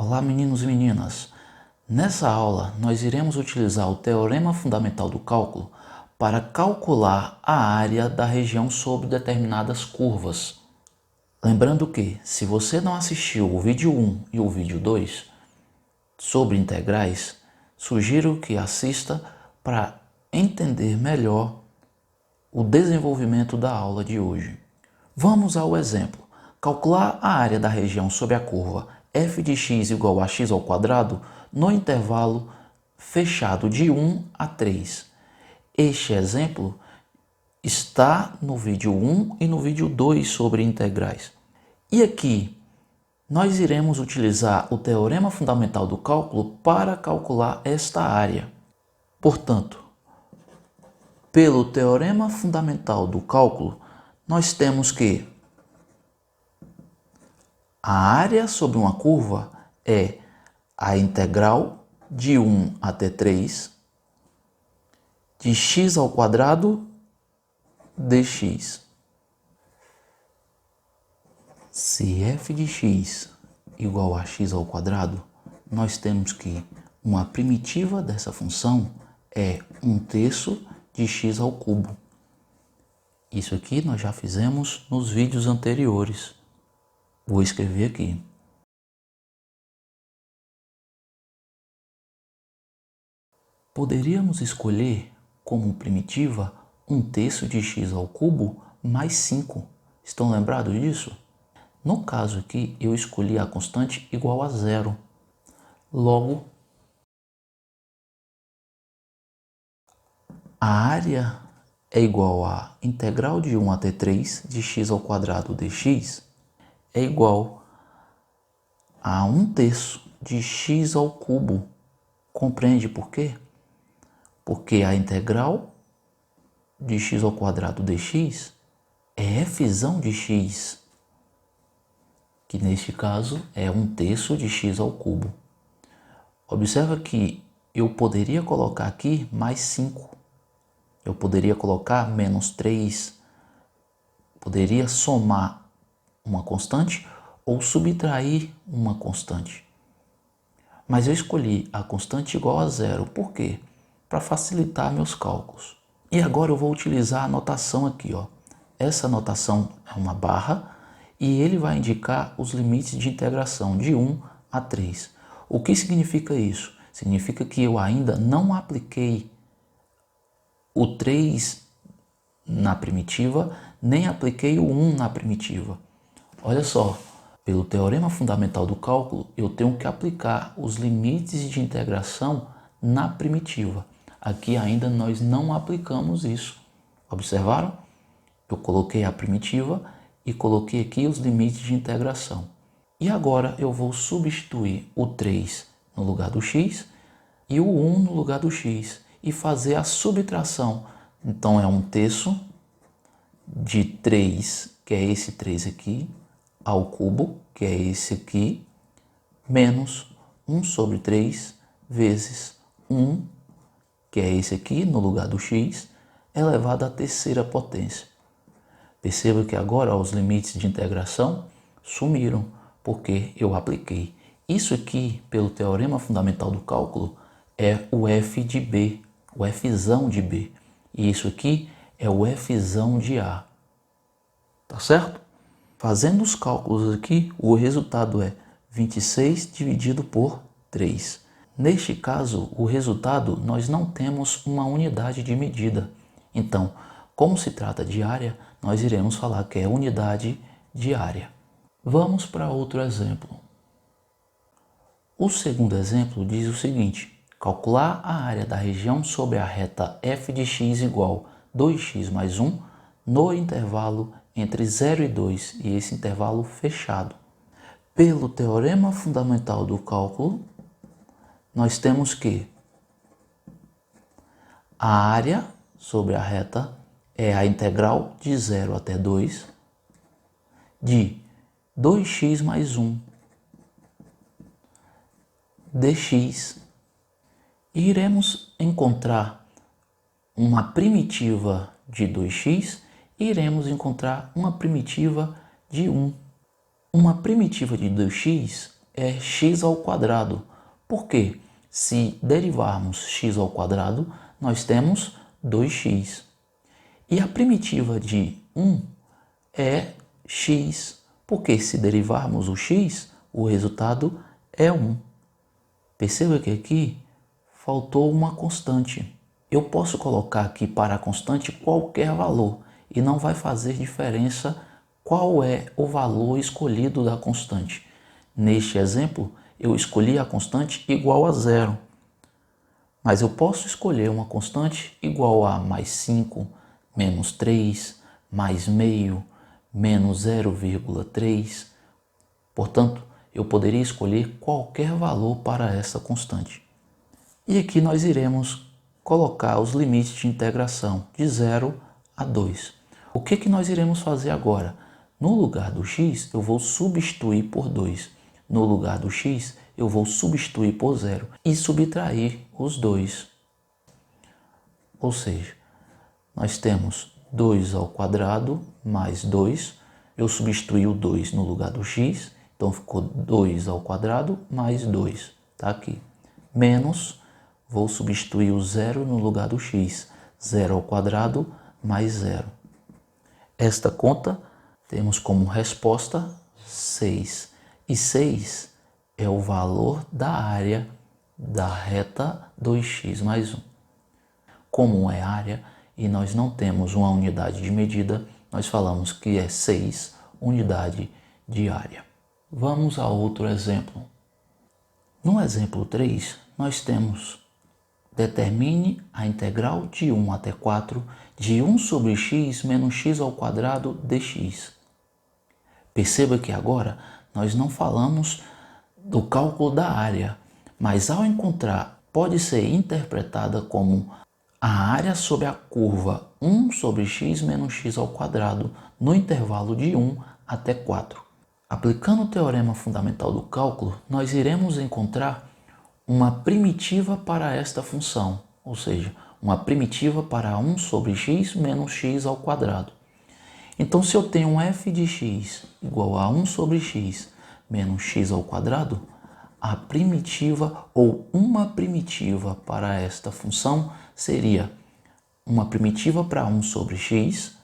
Olá meninos e meninas, nessa aula nós iremos utilizar o Teorema Fundamental do Cálculo para calcular a área da região sobre determinadas curvas. Lembrando que, se você não assistiu o vídeo 1 e o vídeo 2 sobre integrais, sugiro que assista para entender melhor o desenvolvimento da aula de hoje. Vamos ao exemplo. Calcular a área da região sob a curva f de x igual a x ao quadrado no intervalo fechado de 1 a 3. Este exemplo está no vídeo 1 e no vídeo 2 sobre integrais. E aqui nós iremos utilizar o Teorema Fundamental do Cálculo para calcular esta área. Portanto, pelo Teorema Fundamental do Cálculo, nós temos que a área sobre uma curva é a integral de 1 até 3 de x ao quadrado dx. Se f de x igual a x ao quadrado, nós temos que uma primitiva dessa função é 1/3 de x ao cubo. Isso aqui nós já fizemos nos vídeos anteriores. Vou escrever aqui. Poderíamos escolher como primitiva 1/3 de x ao cubo mais 5. Estão lembrados disso? No caso aqui, eu escolhi a constante igual a 0. Logo, a área é igual a integral de 1 até 3 de x ao quadrado dx é igual a 1/3 de x ao cubo. Compreende por quê? Porque a integral de x ao quadrado dx é fzão de x, que neste caso é 1/3 de x ao cubo. Observa que eu poderia colocar aqui mais 5. Eu poderia colocar menos 3. Poderia somar uma constante ou subtrair uma constante. Mas eu escolhi a constante igual a 0. Por quê? Para facilitar meus cálculos. E agora eu vou utilizar a notação aqui, ó. Essa notação é uma barra e ele vai indicar os limites de integração de 1 a 3. O que significa isso? Significa que eu ainda não apliquei o 3 na primitiva, nem apliquei o 1 na primitiva. Olha só, pelo Teorema Fundamental do Cálculo, eu tenho que aplicar os limites de integração na primitiva. Aqui ainda nós não aplicamos isso. Observaram? Eu coloquei a primitiva e coloquei aqui os limites de integração. E agora eu vou substituir o 3 no lugar do x e o 1 no lugar do x e fazer a subtração. Então é 1/3 de 3, que é esse 3 aqui, ao cubo, que é esse aqui, menos 1 sobre 3 vezes 1, que é esse aqui, no lugar do x, elevado à terceira potência. Perceba que agora os limites de integração sumiram, porque eu apliquei. Isso aqui, pelo Teorema Fundamental do Cálculo, é o f de b, o fzão de b. E isso aqui é o fzão de a. Tá certo? Fazendo os cálculos aqui, o resultado é 26 dividido por 3. Neste caso, o resultado, nós não temos uma unidade de medida. Então, como se trata de área, nós iremos falar que é unidade de área. Vamos para outro exemplo. O segundo exemplo diz o seguinte: calcular a área da região sobre a reta f de x igual 2x mais 1 no intervalo entre 0 e 2, e esse intervalo fechado. Pelo Teorema Fundamental do Cálculo, nós temos que a área sobre a reta é a integral de 0 até 2 de 2x mais 1 dx. E iremos encontrar uma primitiva de 2x e iremos encontrar uma primitiva de 1. Uma primitiva de 2x é x ao quadrado. Por quê? Se derivarmos x ao quadrado, nós temos 2x. E a primitiva de 1 é x, porque se derivarmos o x, o resultado é 1. Perceba que aqui faltou uma constante. Eu posso colocar aqui para a constante qualquer valor e não vai fazer diferença qual é o valor escolhido da constante. Neste exemplo, eu escolhi a constante igual a 0. Mas eu posso escolher uma constante igual a mais 5, menos 3, mais meio, menos 0,3. Portanto, eu poderia escolher qualquer valor para essa constante. E aqui nós iremos colocar os limites de integração de 0 a 2. O que nós iremos fazer agora? No lugar do x, eu vou substituir por 2. No lugar do x, eu vou substituir por 0 e subtrair os 2. Ou seja, nós temos 2 ao quadrado mais 2. Eu substituí o 2 no lugar do x, então ficou 2 ao quadrado mais 2. Está aqui. Menos, vou substituir o 0 no lugar do x. 0 ao quadrado mais 0. Esta conta temos como resposta 6. E 6 é o valor da área da reta 2x mais 1. Como é área e nós não temos uma unidade de medida, nós falamos que é 6 unidade de área. Vamos a outro exemplo. No exemplo 3, nós temos: determine a integral de 1 até 4 de 1 sobre x menos x ao quadrado dx. Perceba que agora nós não falamos do cálculo da área, mas ao encontrar pode ser interpretada como a área sobre a curva 1 sobre x menos x ao quadrado no intervalo de 1 até 4. Aplicando o teorema fundamental do cálculo, nós iremos encontrar uma primitiva para esta função, ou seja, uma primitiva para 1 sobre x menos x ao quadrado. Então, se eu tenho um f de x igual a 1 sobre x menos x ao quadrado, a primitiva ou uma primitiva para esta função seria uma primitiva para 1 sobre x,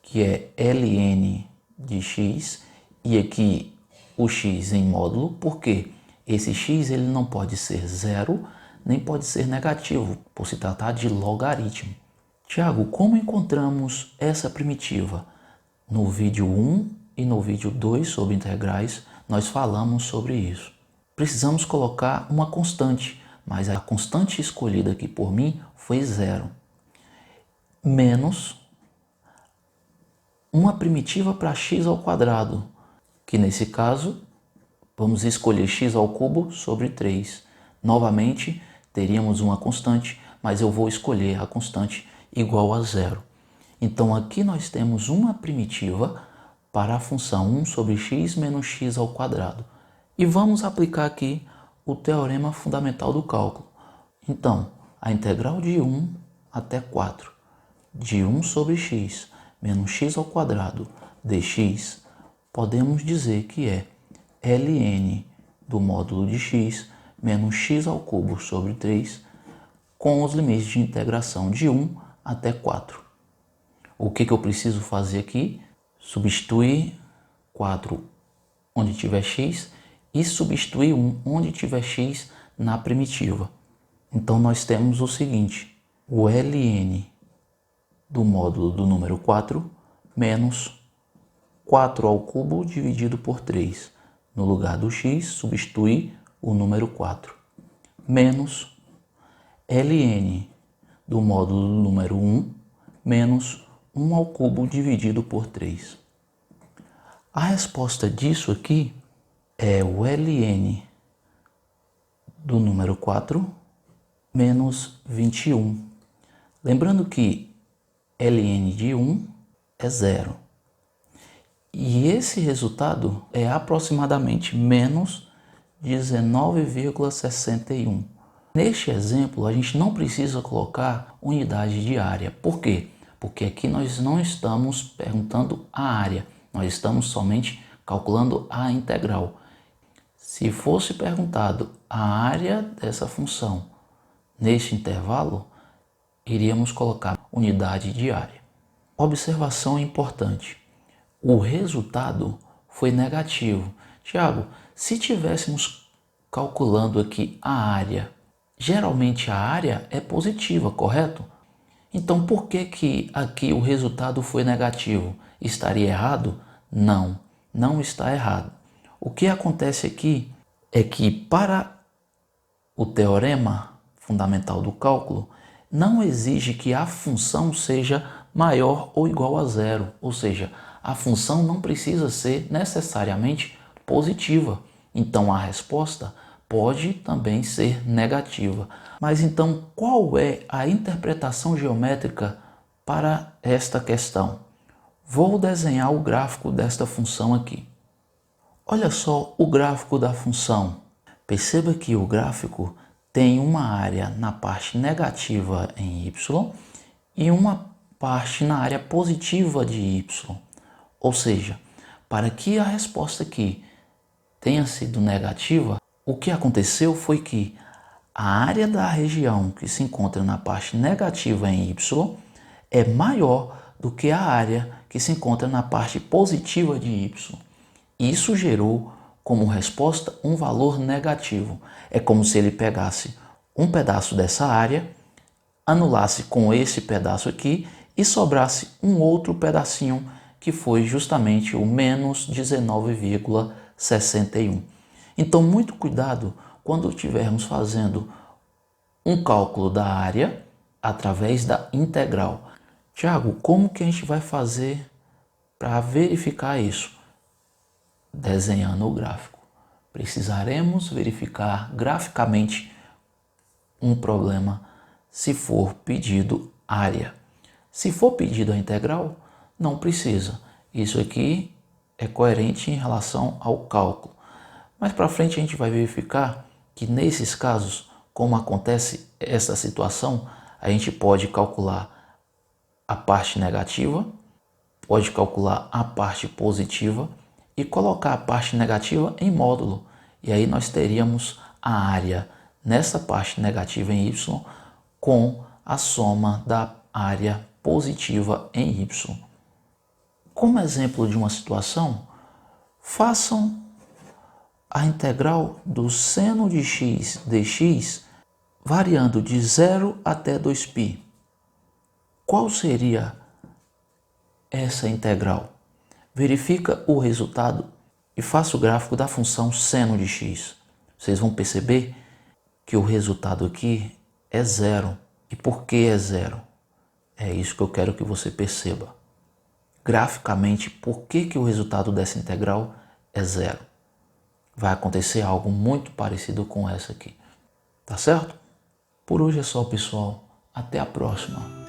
que é ln de x, e aqui o x em módulo, porque esse x ele não pode ser zero, nem pode ser negativo, por se tratar de logaritmo. Tiago, como encontramos essa primitiva? No vídeo 1 e no vídeo 2 sobre integrais, nós falamos sobre isso. Precisamos colocar uma constante, mas a constante escolhida aqui por mim foi 0. Menos uma primitiva para x ao quadrado, que nesse caso vamos escolher x ao cubo sobre 3. Novamente teríamos uma constante, mas eu vou escolher a constante igual a 0. Então aqui nós temos uma primitiva para a função 1 sobre x menos x ao quadrado. E vamos aplicar aqui o teorema fundamental do cálculo. Então, a integral de 1 até 4 de 1 sobre x menos x ao quadrado dx, podemos dizer que é ln do módulo de x menos x ao cubo sobre 3 com os limites de integração de 1 até 4. O que eu preciso fazer aqui? Substituir 4 onde tiver x e substituir 1 onde tiver x na primitiva. Então nós temos o seguinte: o ln do módulo do número 4 menos 4 ao cubo dividido por 3. No lugar do x, substituir o número 4. Menos ln do módulo do número 1 menos 1 ao cubo dividido por 3. A resposta disso aqui é o ln do número 4 menos 21. Lembrando que ln de 1 é 0. E esse resultado é aproximadamente menos 19,61. Neste exemplo, a gente não precisa colocar unidade de área. Por quê? Porque aqui nós não estamos perguntando a área, nós estamos somente calculando a integral. Se fosse perguntado a área dessa função neste intervalo, iríamos colocar unidade de área. Observação importante: o resultado foi negativo. Tiago, se tivéssemos calculando aqui a área, geralmente a área é positiva, correto? Então por que aqui o resultado foi negativo? Estaria errado? Não, não está errado. O que acontece aqui é que para o teorema fundamental do cálculo, não exige que a função seja maior ou igual a zero, ou seja, a função não precisa ser necessariamente positiva. Então a resposta pode também ser negativa. Mas então qual é a interpretação geométrica para esta questão? Vou desenhar o gráfico desta função aqui. Olha só o gráfico da função. Perceba que o gráfico tem uma área na parte negativa em y e uma parte na área positiva de y. Ou seja, para que a resposta aqui tenha sido negativa, o que aconteceu foi que a área da região que se encontra na parte negativa em y é maior do que a área que se encontra na parte positiva de y. Isso gerou como resposta um valor negativo. É como se ele pegasse um pedaço dessa área, anulasse com esse pedaço aqui e sobrasse um outro pedacinho que foi justamente o menos 19,61. Então muito cuidado quando estivermos fazendo um cálculo da área através da integral. Tiago, como que a gente vai fazer para verificar isso? Desenhando o gráfico. Precisaremos verificar graficamente um problema se for pedido área. Se for pedido a integral, não precisa. Isso aqui é coerente em relação ao cálculo. Mais para frente a gente vai verificar que nesses casos, como acontece essa situação, a gente pode calcular a parte negativa, pode calcular a parte positiva e colocar a parte negativa em módulo. E aí nós teríamos a área nessa parte negativa em y com a soma da área positiva em y. Como exemplo de uma situação, façam a integral do seno de x dx variando de 0 até 2π. Qual seria essa integral? Verifica o resultado e faça o gráfico da função seno de x. Vocês vão perceber que o resultado aqui é zero. E por que é zero? É isso que eu quero que você perceba. Graficamente, por que o resultado dessa integral é zero? Vai acontecer algo muito parecido com essa aqui. Tá certo? Por hoje é só, pessoal. Até a próxima.